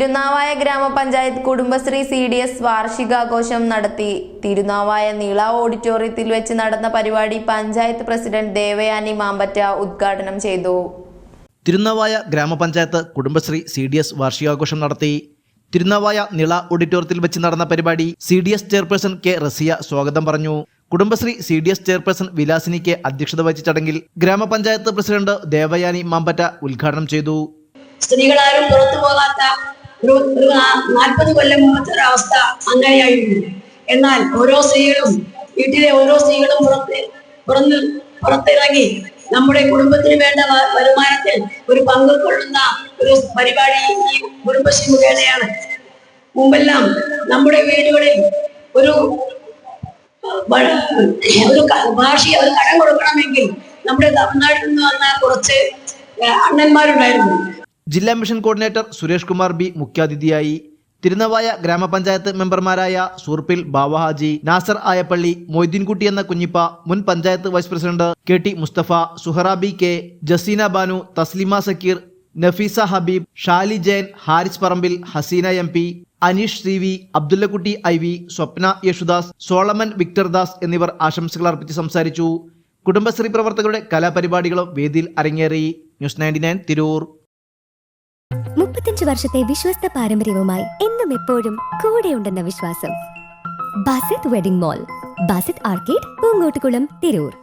തിരുനാവായ ഗ്രാമപഞ്ചായത്ത് കുടുംബശ്രീ CDS വാർഷികാഘോഷം നടത്തി. തിരുനാവായ നീള ഓഡിറ്റോറിയത്തിൽ വെച്ച് നടന്ന പരിപാടി പഞ്ചായത്ത് പ്രസിഡന്റ് ദേവയാനി മാമ്പറ്റ ഉദ്ഘാടനം ചെയ്തു. തിരുനാവായ ഗ്രാമപഞ്ചായത്ത് കുടുംബശ്രീ CDS വാർഷികാഘോഷം നടത്തി. തിരുനാവായ നീള ഓഡിറ്റോറിയത്തിൽ വെച്ച് നടന്ന പരിപാടി CDS ചെയർപേഴ്സൺ K. റസിയ സ്വാഗതം പറഞ്ഞു. Kudumbashree CDS chairperson Vilasini K. അധ്യക്ഷത വഹിച്ച ചടങ്ങിൽ ഗ്രാമപഞ്ചായത്ത് പ്രസിഡന്റ് ദേവയാനി മാമ്പറ്റ ഉദ്ഘാടനം ചെയ്തു. സ്ത്രീകളാരും പുറത്തു പോകാത്ത ഒരു 40 കൊല്ലം മുമ്പത്തെ ഒരു അവസ്ഥ അങ്ങനെയായിരുന്നു. എന്നാൽ വീട്ടിലെ ഓരോ സ്ത്രീകളും പുറത്തിറങ്ങി നമ്മുടെ കുടുംബത്തിന് വേണ്ട വരുമാനത്തിൽ ഒരു പങ്കുകൊള്ളുന്ന ഒരു പരിപാടി ഈ കുടുംബശ്രീ മുഖേനയാണ്. മുമ്പെല്ലാം നമ്മുടെ വീടുകളിൽ ഒരു കടം കൊടുക്കണമെങ്കിൽ നമ്മുടെ തമിഴ്നാട്ടിൽ നിന്ന് വന്ന കുറച്ച് അണ്ണന്മാരുണ്ടായിരുന്നു. ജില്ലാ mission coordinator Suresh Kumar B. മുഖ്യാതിഥിയായി. തിരുനാവായ ഗ്രാമപഞ്ചായത്ത് മെമ്പർമാരായ സൂർപ്പിൽ ബാവഹാജി, നാസർ ആയപ്പള്ളി, മൊയ്തീൻകുട്ടി എന്ന കുഞ്ഞിപ്പ, മുൻ panchayat vice president KT Musthafa, Suharabi K, Jaseena Banu, Thasleema Zakir, Nafeesa Habeeb, Shali Jayan, Haris Parambil, Haseena MP, Aneesh CV, Abdullakutty IV, Swapna Yesudas, Solomon Victor Das എന്നിവർ ആശംസകൾ അർപ്പിച്ച് സംസാരിച്ചു. കുടുംബശ്രീ പ്രവർത്തകരുടെ കലാപരിപാടികളും വേദിയിൽ അരങ്ങേറി. ന്യൂസ് 99 തിരൂർ. 35 വർഷത്തെ വിശ്വസ്ത പാരമ്പര്യവുമായി എന്നും എപ്പോഴും കൂടെയുണ്ടെന്ന വിശ്വാസം. Basith wedding mall, Basith arcade, Poongottukulam, Tirur.